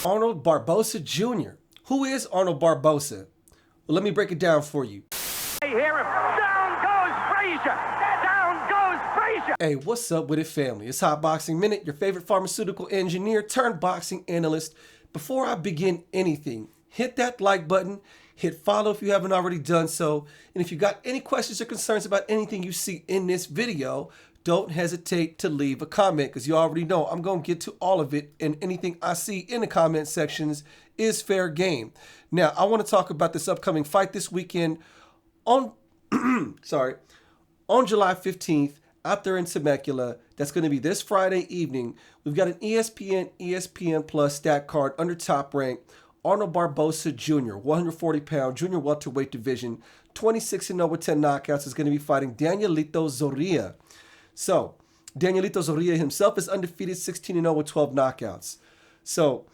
Arnold Barboza Jr. Who is Arnold Barboza? Well, let me break it down for you. Hey, hear him. Down goes Frazier. Down goes Frazier. Hey, what's up with it, family? It's Hot Boxing Minute, your favorite pharmaceutical engineer turned boxing analyst. Before I begin anything, hit that like button, hit follow if you haven't already done so, and if you got any questions or concerns about anything you see in this video, don't hesitate to leave a comment, because you already know I'm going to get to all of it, and anything I see in the comment sections is fair game. Now, I want to talk about this upcoming fight this weekend on, on July 15th, out there in Temecula. That's going to be this Friday evening. We've got an ESPN Plus stat card under Top Rank. Arnold Barboza Jr., 140-pound junior welterweight division, 26-0 with 10 knockouts, is going to be fighting Danielito Zorria. So, Danielito Zorria himself is undefeated, 16-0 with 12 knockouts. So,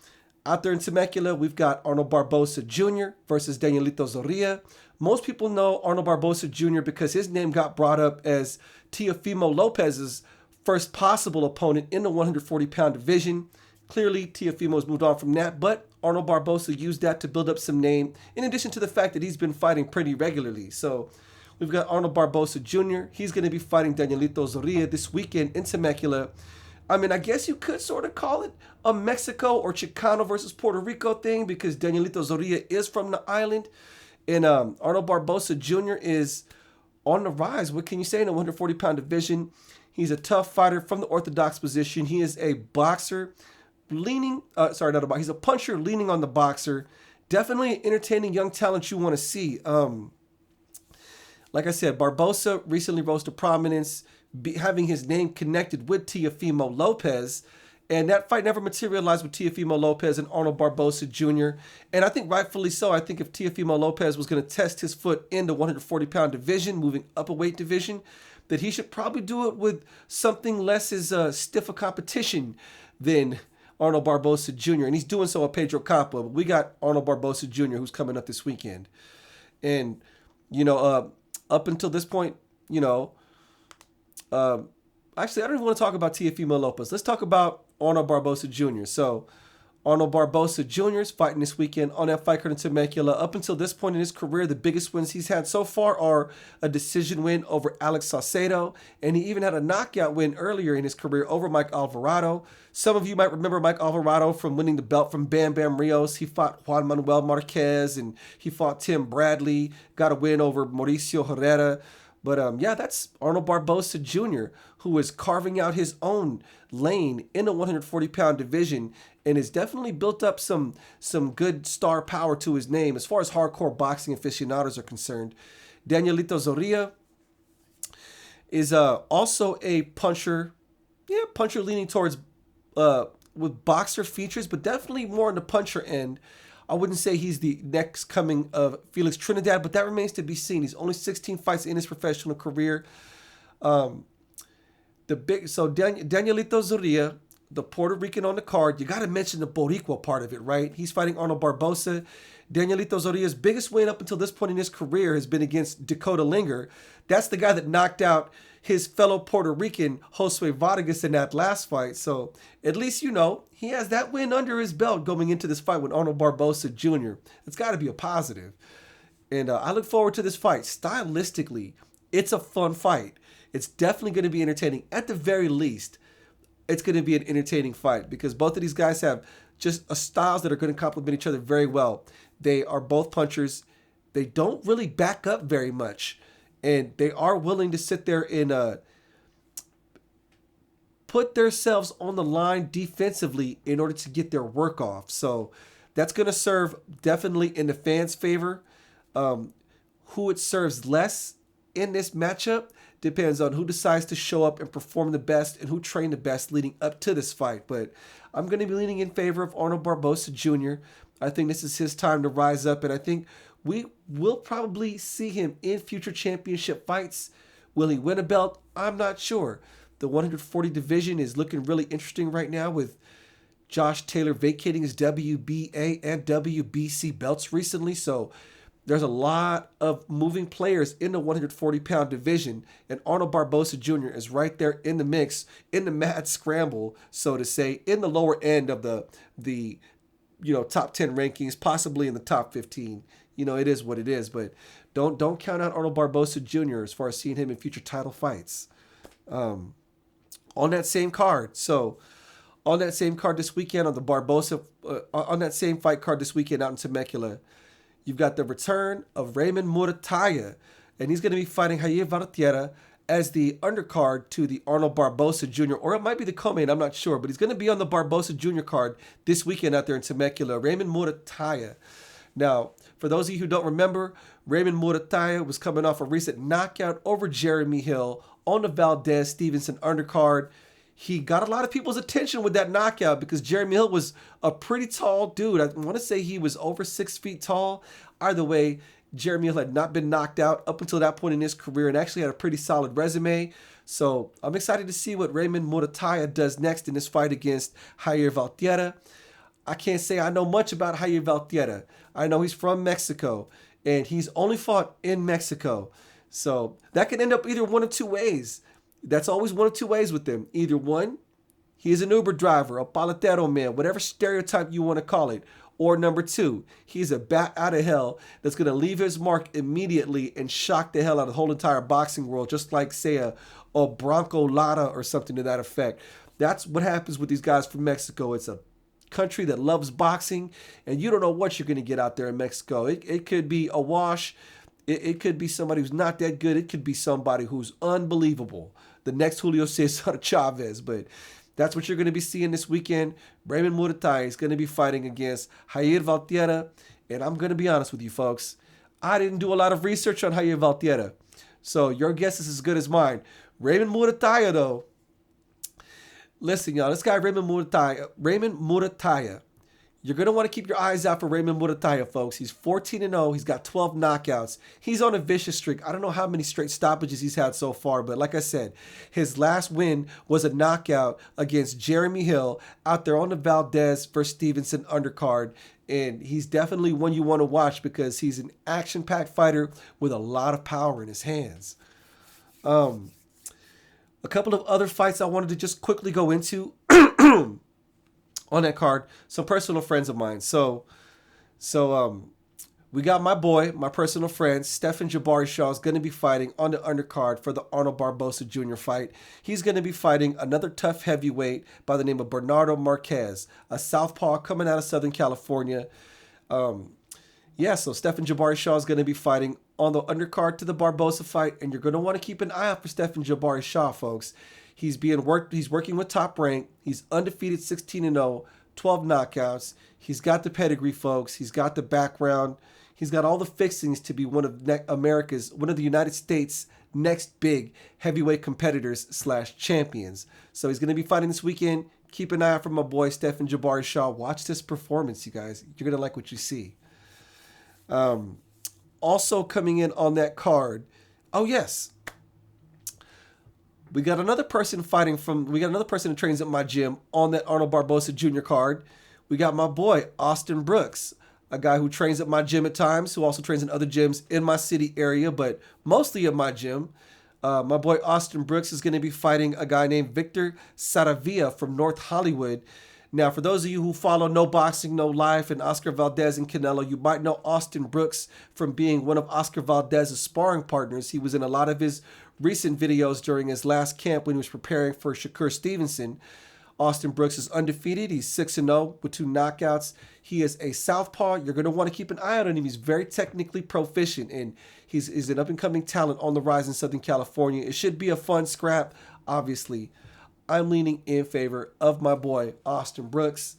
out there in Temecula, we've got Arnold Barboza Jr. versus Danielito Zorria. Most people know Arnold Barboza Jr. because his name got brought up as Teofimo Lopez's first possible opponent in the 140-pound division. Clearly, Teofimo's moved on from that, but Arnold Barboza used that to build up some name, in addition to the fact that he's been fighting pretty regularly. So, we've got Arnold Barboza Jr. He's going to be fighting Danielito Zorria this weekend in Temecula. I mean, I guess you could sort of call it a Mexico or Chicano versus Puerto Rico thing, because Danielito Zorria is from the island, and Arnold Barboza Jr. is on the rise. What can you say in the 140-pound division? He's a tough fighter from the orthodox position. He is a boxer leaning, he's a puncher leaning on the boxer. Definitely an entertaining young talent you want to see. Like I said, Barboza recently rose to prominence, having his name connected with Teofimo Lopez, and that fight never materialized with Teofimo Lopez and Arnold Barboza Jr., and I think rightfully so. I think if Teofimo Lopez was going to test his foot in the 140-pound division, moving up a weight division, that he should probably do it with something less as stiff a competition than Arnold Barboza Jr., and he's doing so with Pedro Campa. But we got Arnold Barboza Jr., who's coming up this weekend. And, you know, up until this point, you know, actually, I don't even want to talk about Teofimo Lopez. Let's talk about Arnold Barboza Jr. So, Arnold Barboza Jr. is fighting this weekend on that fight card in Temecula. Up until this point in his career, the biggest wins he's had so far are a decision win over Alex Saucedo, and he even had a knockout win earlier in his career over Mike Alvarado. Some of you might remember Mike Alvarado from winning the belt from Bam Bam Rios. He fought Juan Manuel Marquez, and he fought Tim Bradley, got a win over Mauricio Herrera. But yeah, that's Arnold Barboza Jr., who is carving out his own lane in the 140-pound division, and has definitely built up some good star power to his name as far as hardcore boxing aficionados are concerned. Danielito Zorria is also a puncher, puncher leaning towards with boxer features, but definitely more on the puncher end. I wouldn't say he's the next coming of Felix Trinidad, but that remains to be seen. He's only 16 fights in his professional career. Danielito Zorria, the Puerto Rican on the card, you got to mention the Boricua part of it, right? He's fighting Arnold Barboza. Danielito Zorria's biggest win up until this point in his career has been against Dakota Linger. That's the guy that knocked out his fellow Puerto Rican, Josue Vargas, in that last fight. So at least, you know, he has that win under his belt going into this fight with Arnold Barboza Jr. It's got to be a positive. And I look forward to this fight. Stylistically, it's a fun fight. It's definitely going to be entertaining. At the very least, it's going to be an entertaining fight, because both of these guys have just styles that are going to complement each other very well. They are both punchers. They don't really back up very much, and they are willing to sit there and put themselves on the line defensively in order to get their work off. So that's going to serve definitely in the fans' favor. Who it serves less in this matchup depends on who decides to show up and perform the best and who trained the best leading up to this fight. But I'm going to be leaning in favor of Arnold Barboza Jr. I think this is his time to rise up, and I think we will probably see him in future championship fights. Will he win a belt? I'm not sure. The 140 division is looking really interesting right now, with Josh Taylor vacating his WBA and WBC belts recently. So there's a lot of moving players in the 140-pound division, and Arnold Barboza Jr. is right there in the mix, in the mad scramble, so to say, in the lower end of the top 10 rankings, possibly in the top 15. It is what it is, but don't count out Arnold Barboza Jr. as far as seeing him in future title fights. On that same card, this weekend on the Barboza, on that same fight card this weekend out in Temecula, you've got the return of Raymond Murataya, and he's going to be fighting Jair Valtierra as the undercard to the Arnold Barboza Jr., or it might be the co-main, I'm not sure, but he's going to be on the Barboza Jr. card this weekend out there in Temecula. Raymond Murataya. Now, for those of you who don't remember, Raymond Murataya was coming off a recent knockout over Jeremy Hill on the Valdez Stevenson undercard. He got a lot of people's attention with that knockout because Jeremy Hill was a pretty tall dude. I want to say he was over 6 feet tall. Either way, Jeremy Hill had not been knocked out up until that point in his career and actually had a pretty solid resume. So I'm excited to see what Raymond Murataya does next in this fight against Jair Valtierra. I can't say I know much about Jair Valtierra. I know he's from Mexico, and he's only fought in Mexico. So that could end up either one of two ways. That's always one of two ways with him. Either one, he is an Uber driver, a paletero man, whatever stereotype you want to call it. Or number two, he's a bat out of hell that's going to leave his mark immediately and shock the hell out of the whole entire boxing world, just like, say, a Bronco Lara or something to that effect. That's what happens with these guys from Mexico. It's a country that loves boxing, and you don't know what you're going to get out there in Mexico. It could be a wash. It could be somebody who's not that good. It could be somebody who's unbelievable. The next Julio Cesar Chavez, but that's what you're going to be seeing this weekend. Raymond Murataya is going to be fighting against Jair Valtierra. And I'm going to be honest with you, folks. I didn't do a lot of research on Jair Valtierra. So your guess is as good as mine. Raymond Murataya, though. Listen, y'all. This guy, Raymond Murataya. You're going to want to keep your eyes out for Raymond Murataya, folks. He's 14-0. He's got 12 knockouts. He's on a vicious streak. I don't know how many straight stoppages he's had so far, but like I said, his last win was a knockout against Jeremy Hill out there on the Valdez versus Stevenson undercard. And he's definitely one you want to watch because he's an action-packed fighter with a lot of power in his hands. A couple of other fights I wanted to just quickly go into. On that card, some personal friends of mine. So we got my boy, my personal friend, Stephen Jabari Shaw is going to be fighting on the undercard for the Arnold Barboza Jr. fight. He's going to be fighting another tough heavyweight by the name of Bernardo Marquez, a southpaw coming out of Southern California. So Stephen Jabari Shaw is going to be fighting on the undercard to the Barboza fight, and you're going to want to keep an eye out for Stephen Jabari Shaw, folks. He's working with Top Rank. He's undefeated, 16-0, 12 knockouts. He's got the pedigree, folks. He's got the background. He's got all the fixings to be one of the United States' next big heavyweight competitors / champions. So he's going to be fighting this weekend. Keep an eye out for my boy, Stephen Jabari Shaw. Watch this performance, you guys. You're going to like what you see. Also coming in on that card. Oh, yes. We got another person who trains at my gym on that Arnold Barboza Jr. card. We got my boy, Austin Brooks, a guy who trains at my gym at times, who also trains in other gyms in my city area, but mostly at my gym. My boy, Austin Brooks, is going to be fighting a guy named Victor Saravia from North Hollywood. Now, for those of you who follow No Boxing, No Life and Oscar Valdez and Canelo, you might know Austin Brooks from being one of Oscar Valdez's sparring partners. He was in a lot of his recent videos during his last camp when he was preparing for Shakur Stevenson. Austin Brooks is undefeated. He's 6-0 with 2 knockouts. He is a southpaw. You're going to want to keep an eye out on him. He's very technically proficient, and he's an up-and-coming talent on the rise in Southern California. It should be a fun scrap, obviously. I'm leaning in favor of my boy, Austin Brooks.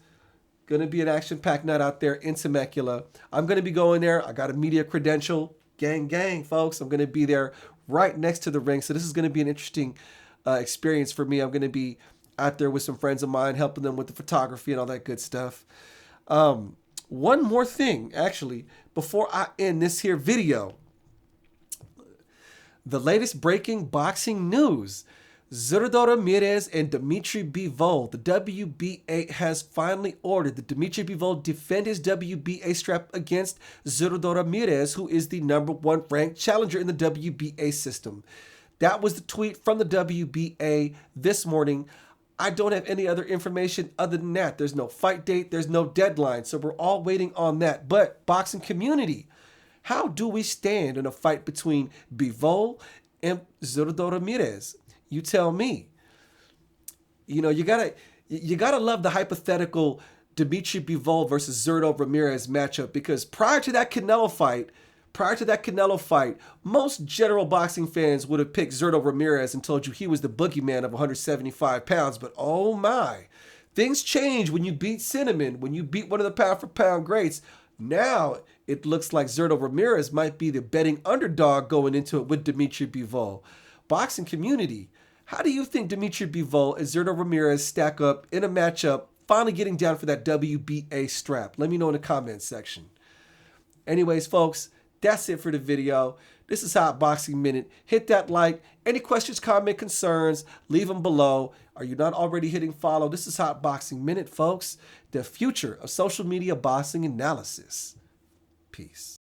Going to be an action-packed night out there in Temecula. I'm going to be going there. I got a media credential. Gang, folks. I'm going to be there right next to the ring. So this is going to be an interesting experience for me. I'm going to be out there with some friends of mine, helping them with the photography and all that good stuff. One more thing, actually, before I end this here video. The latest breaking boxing news. Zurdo Ramirez and Dimitri Bivol. The WBA has finally ordered that Dimitri Bivol defend his WBA strap against Zurdo Ramirez, who is the #1 ranked challenger in the WBA system. That was the tweet from the WBA this morning. I don't have any other information other than that. There's no fight date. There's no deadline. So we're all waiting on that. But boxing community, how do we stand in a fight between Bivol and Zurdo Ramirez? You tell me. You know, you gotta love the hypothetical Dimitri Bivol versus Zurdo Ramirez matchup, because prior to that Canelo fight, most general boxing fans would have picked Zurdo Ramirez and told you he was the boogeyman of 175 pounds. But oh my, things change when you beat Cinnamon, when you beat one of the pound for pound greats. Now it looks like Zurdo Ramirez might be the betting underdog going into it with Dimitri Bivol. Boxing community, how do you think Dimitri Bivol and Zurdo Ramirez stack up in a matchup, finally getting down for that WBA strap? Let me know in the comments section. Anyways, folks, that's it for the video. This is Hot Boxing Minute. Hit that like. Any questions, comment, concerns, leave them below. Are you not already hitting follow? This is Hot Boxing Minute, folks. The future of social media boxing analysis. Peace.